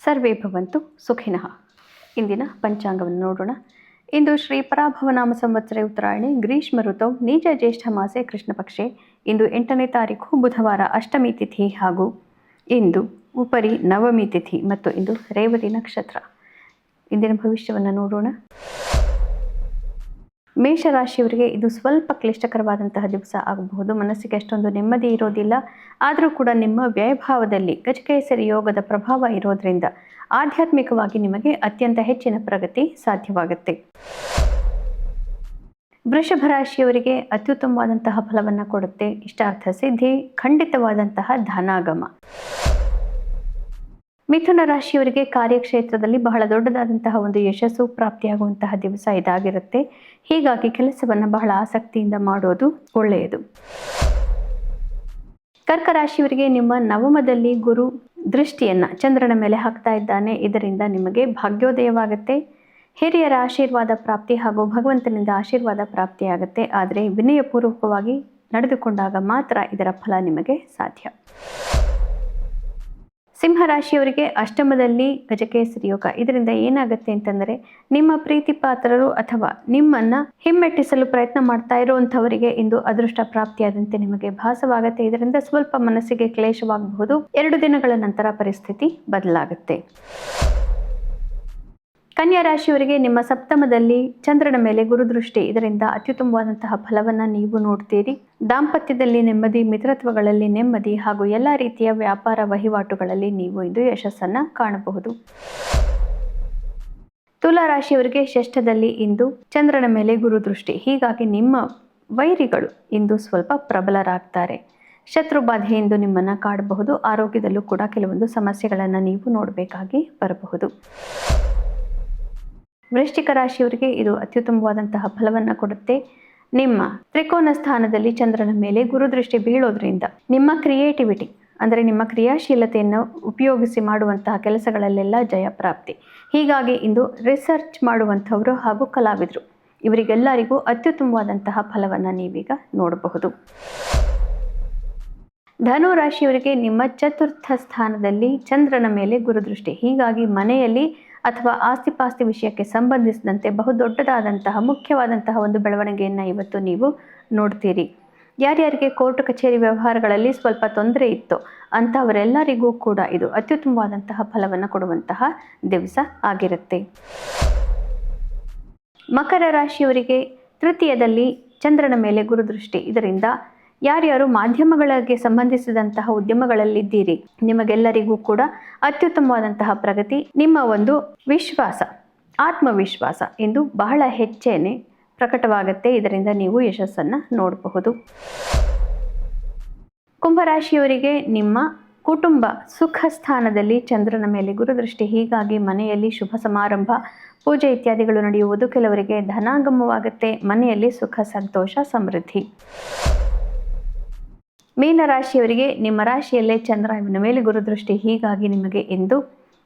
ಸರ್ವೇ ಭವಂತು ಸುಖಿನಃ. ಇಂದಿನ ಪಂಚಾಂಗವನ್ನು ನೋಡೋಣ. ಇಂದು ಶ್ರೀ ಪರಾಭವನಾಮ ಸಂವತ್ಸರ ಉತ್ತರಾಯಣೆ ಗ್ರೀಷ್ಮ ಋತು ನೀಚ ಜ್ಯೇಷ್ಠ ಮಾಸೆ ಕೃಷ್ಣ ಪಕ್ಷೆ. ಇಂದು 8ನೇ ತಾರೀಕು ಬುಧವಾರ ಅಷ್ಟಮಿ ತಿಥಿ ಹಾಗೂ ಇಂದು ಉಪರಿ ನವಮಿ ತಿಥಿ ಮತ್ತು ಇಂದು ರೇವತಿ ನಕ್ಷತ್ರ. ಇಂದಿನ ಭವಿಷ್ಯವನ್ನು ನೋಡೋಣ. ಮೇಷರಾಶಿಯವರಿಗೆ ಇದು ಸ್ವಲ್ಪ ಕ್ಲಿಷ್ಟಕರವಾದಂತಹ ದಿವಸ ಆಗಬಹುದು. ಮನಸ್ಸಿಗೆ ಅಷ್ಟೊಂದು ನೆಮ್ಮದಿ ಇರೋದಿಲ್ಲ. ಆದರೂ ಕೂಡ ನಿಮ್ಮ ವ್ಯಯಭಾವದಲ್ಲಿ ಗಜಕೇಸರಿ ಯೋಗದ ಪ್ರಭಾವ ಇರೋದ್ರಿಂದ ಆಧ್ಯಾತ್ಮಿಕವಾಗಿ ನಿಮಗೆ ಅತ್ಯಂತ ಹೆಚ್ಚಿನ ಪ್ರಗತಿ ಸಾಧ್ಯವಾಗುತ್ತೆ. ವೃಷಭ ರಾಶಿಯವರಿಗೆ ಅತ್ಯುತ್ತಮವಾದಂತಹ ಫಲವನ್ನು ಕೊಡುತ್ತೆ. ಇಷ್ಟಾರ್ಥ ಸಿದ್ಧಿ, ಖಂಡಿತವಾದಂತಹ ಧನಾಗಮ. ಮಿಥುನ ರಾಶಿಯವರಿಗೆ ಕಾರ್ಯಕ್ಷೇತ್ರದಲ್ಲಿ ಬಹಳ ದೊಡ್ಡದಾದಂತಹ ಒಂದು ಯಶಸ್ಸು ಪ್ರಾಪ್ತಿಯಾಗುವಂತಹ ದಿವಸ ಇದಾಗಿರುತ್ತೆ. ಹೀಗಾಗಿ ಕೆಲಸವನ್ನು ಬಹಳ ಆಸಕ್ತಿಯಿಂದ ಮಾಡೋದು ಒಳ್ಳೆಯದು. ಕರ್ಕ ರಾಶಿಯವರಿಗೆ ನಿಮ್ಮ ನವಮದಲ್ಲಿ ಗುರು ದೃಷ್ಟಿಯನ್ನು ಚಂದ್ರನ ಮೇಲೆ ಹಾಕ್ತಾ ಇದ್ದಾನೆ. ಇದರಿಂದ ನಿಮಗೆ ಭಾಗ್ಯೋದಯವಾಗುತ್ತೆ. ಹಿರಿಯರ ಆಶೀರ್ವಾದ ಪ್ರಾಪ್ತಿ ಹಾಗೂ ಭಗವಂತನಿಂದ ಆಶೀರ್ವಾದ ಪ್ರಾಪ್ತಿಯಾಗುತ್ತೆ. ಆದರೆ ವಿನಯಪೂರ್ವಕವಾಗಿ ನಡೆದುಕೊಂಡಾಗ ಮಾತ್ರ ಇದರ ಫಲ ನಿಮಗೆ ಸಾಧ್ಯ. ಸಿಂಹರಾಶಿಯವರಿಗೆ ಅಷ್ಟಮದಲ್ಲಿ ಗಜಕೇಸರಿ ಯೋಗ. ಇದರಿಂದ ಏನಾಗುತ್ತೆ ಅಂತಂದರೆ ನಿಮ್ಮ ಪ್ರೀತಿ ಪಾತ್ರರು ಅಥವಾ ನಿಮ್ಮನ್ನು ಹಿಮ್ಮೆಟ್ಟಿಸಲು ಪ್ರಯತ್ನ ಮಾಡ್ತಾ ಇರುವಂಥವರಿಗೆ ಇಂದು ಅದೃಷ್ಟ ಪ್ರಾಪ್ತಿಯಾದಂತೆ ನಿಮಗೆ ಭಾಸವಾಗುತ್ತೆ. ಇದರಿಂದ ಸ್ವಲ್ಪ ಮನಸ್ಸಿಗೆ ಕ್ಲೇಶವಾಗಬಹುದು. 2 ದಿನಗಳ ನಂತರ ಪರಿಸ್ಥಿತಿ ಬದಲಾಗುತ್ತೆ. ಕನ್ಯಾ ರಾಶಿಯವರಿಗೆ ನಿಮ್ಮ ಸಪ್ತಮದಲ್ಲಿ ಚಂದ್ರನ ಮೇಲೆ ಗುರುದೃಷ್ಟಿ. ಇದರಿಂದ ಅತ್ಯುತ್ತಮವಾದಂತಹ ಫಲವನ್ನು ನೀವು ನೋಡ್ತೀರಿ. ದಾಂಪತ್ಯದಲ್ಲಿ ನೆಮ್ಮದಿ, ಮಿತ್ರತ್ವಗಳಲ್ಲಿ ನೆಮ್ಮದಿ ಹಾಗೂ ಎಲ್ಲ ರೀತಿಯ ವ್ಯಾಪಾರ ವಹಿವಾಟುಗಳಲ್ಲಿ ನೀವು ಇಂದು ಯಶಸ್ಸನ್ನು ಕಾಣಬಹುದು. ತುಲಾ ರಾಶಿಯವರಿಗೆ ಷಷ್ಠದಲ್ಲಿ ಇಂದು ಚಂದ್ರನ ಮೇಲೆ ಗುರುದೃಷ್ಟಿ. ಹೀಗಾಗಿ ನಿಮ್ಮ ವೈರಿಗಳು ಇಂದು ಸ್ವಲ್ಪ ಪ್ರಬಲರಾಗ್ತಾರೆ. ಶತ್ರು ಬಾಧೆಯಿಂದ ನಿಮ್ಮನ್ನು ಕಾಡಬಹುದು. ಆರೋಗ್ಯದಲ್ಲೂ ಕೂಡ ಕೆಲವೊಂದು ಸಮಸ್ಯೆಗಳನ್ನು ನೀವು ನೋಡಬೇಕಾಗಿ ಬರಬಹುದು. ವೃಶ್ಚಿಕ ರಾಶಿಯವರಿಗೆ ಇದು ಅತ್ಯುತ್ತಮವಾದಂತಹ ಫಲವನ್ನು ಕೊಡುತ್ತೆ. ನಿಮ್ಮ ತ್ರಿಕೋನ ಸ್ಥಾನದಲ್ಲಿ ಚಂದ್ರನ ಮೇಲೆ ಗುರುದೃಷ್ಟಿ ಬೀಳೋದ್ರಿಂದ ನಿಮ್ಮ ಕ್ರಿಯೇಟಿವಿಟಿ ಅಂದರೆ ನಿಮ್ಮ ಕ್ರಿಯಾಶೀಲತೆಯನ್ನು ಉಪಯೋಗಿಸಿ ಮಾಡುವಂತಹ ಕೆಲಸಗಳಲ್ಲೆಲ್ಲ ಜಯ ಪ್ರಾಪ್ತಿ. ಹೀಗಾಗಿ ಇಂದು ರಿಸರ್ಚ್ ಮಾಡುವಂಥವರು ಹಾಗೂ ಕಲಾವಿದರು ಇವರಿಗೆಲ್ಲರಿಗೂ ಅತ್ಯುತ್ತಮವಾದಂತಹ ಫಲವನ್ನು ನೀವೀಗ ನೋಡಬಹುದು. ಧನು ರಾಶಿಯವರಿಗೆ ನಿಮ್ಮ ಚತುರ್ಥ ಸ್ಥಾನದಲ್ಲಿ ಚಂದ್ರನ ಮೇಲೆ ಗುರುದೃಷ್ಟಿ. ಹೀಗಾಗಿ ಮನೆಯಲ್ಲಿ ಅಥವಾ ಆಸ್ತಿಪಾಸ್ತಿ ವಿಷಯಕ್ಕೆ ಸಂಬಂಧಿಸಿದಂತೆ ಬಹುದೊಡ್ಡದಾದಂತಹ ಮುಖ್ಯವಾದಂತಹ ಒಂದು ಬೆಳವಣಿಗೆಯನ್ನು ಇವತ್ತು ನೀವು ನೋಡ್ತೀರಿ. ಯಾರ್ಯಾರಿಗೆ ಕೋರ್ಟ್ ಕಚೇರಿ ವ್ಯವಹಾರಗಳಲ್ಲಿ ಸ್ವಲ್ಪ ತೊಂದರೆ ಇತ್ತು ಅಂಥವರೆಲ್ಲರಿಗೂ ಕೂಡ ಇದು ಅತ್ಯುತ್ತಮವಾದಂತಹ ಫಲವನ್ನು ಕೊಡುವಂತಹ ದಿವಸ ಆಗಿರುತ್ತೆ. ಮಕರ ರಾಶಿಯವರಿಗೆ ತೃತೀಯದಲ್ಲಿ ಚಂದ್ರನ ಮೇಲೆ ಗುರುದೃಷ್ಟಿ. ಇದರಿಂದ ಯಾರ್ಯಾರು ಮಾಧ್ಯಮಗಳಿಗೆ ಸಂಬಂಧಿಸಿದಂತಹ ಉದ್ಯಮಗಳಲ್ಲಿದ್ದೀರಿ ನಿಮಗೆಲ್ಲರಿಗೂ ಕೂಡ ಅತ್ಯುತ್ತಮವಾದಂತಹ ಪ್ರಗತಿ. ನಿಮ್ಮ ಒಂದು ವಿಶ್ವಾಸ, ಆತ್ಮವಿಶ್ವಾಸ ಇಂದು ಬಹಳ ಹೆಚ್ಚೇನೆ ಪ್ರಕಟವಾಗುತ್ತೆ. ಇದರಿಂದ ನೀವು ಯಶಸ್ಸನ್ನು ನೋಡಬಹುದು. ಕುಂಭರಾಶಿಯವರಿಗೆ ನಿಮ್ಮ ಕುಟುಂಬ ಸುಖ ಸ್ಥಾನದಲ್ಲಿ ಚಂದ್ರನ ಮೇಲೆ ಗುರುದೃಷ್ಟಿ. ಹೀಗಾಗಿ ಮನೆಯಲ್ಲಿ ಶುಭ ಸಮಾರಂಭ, ಪೂಜೆ ಇತ್ಯಾದಿಗಳು ನಡೆಯುವುದು. ಕೆಲವರಿಗೆ ಧನಾಗಮವಾಗುತ್ತೆ. ಮನೆಯಲ್ಲಿ ಸುಖ, ಸಂತೋಷ, ಸಮೃದ್ಧಿ. ಮೀನರಾಶಿಯವರಿಗೆ ನಿಮ್ಮ ರಾಶಿಯಲ್ಲೇ ಚಂದ್ರ, ಇವನ ಮೇಲೆ ಗುರುದೃಷ್ಟಿ. ಹೀಗಾಗಿ ನಿಮಗೆ ಇಂದು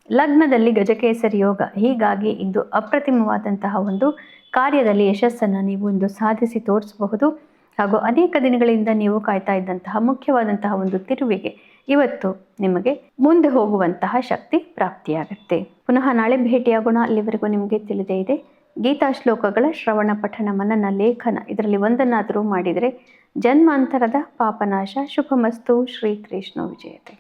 ಲಗ್ನದಲ್ಲಿ ಗಜಕೇಸರಿ ಯೋಗ. ಹೀಗಾಗಿ ಇಂದು ಅಪ್ರತಿಮವಾದಂತಹ ಒಂದು ಕಾರ್ಯದಲ್ಲಿ ಯಶಸ್ಸನ್ನು ನೀವು ಇಂದು ಸಾಧಿಸಿ ತೋರಿಸಬಹುದು. ಹಾಗೂ ಅನೇಕ ದಿನಗಳಿಂದ ನೀವು ಕಾಯ್ತಾ ಇದ್ದಂತಹ ಮುಖ್ಯವಾದಂತಹ ಒಂದು ತಿರುವಿಗೆ ಇವತ್ತು ನಿಮಗೆ ಮುಂದೆ ಹೋಗುವಂತಹ ಶಕ್ತಿ ಪ್ರಾಪ್ತಿಯಾಗುತ್ತೆ. ಪುನಃ ನಾಳೆ ಭೇಟಿಯಾಗೋಣ. ಅಲ್ಲಿವರೆಗೂ ನಿಮಗೆ ತಿಳಿದೇ ಇದೆ ಗೀತಾ ಶ್ಲೋಕಗಳ ಶ್ರವಣ, ಪಠಣ, ಮನನ, ಲೇಖನ ಇದರಲ್ಲಿ ಒಂದನ್ನಾದರೂ ಮಾಡಿದರೆ ಜನ್ಮಾಂತರದ ಪಾಪನಾಶ. ಶುಭಮಸ್ತು. ಶ್ರೀಕೃಷ್ಣ ವಿಜಯತೆ.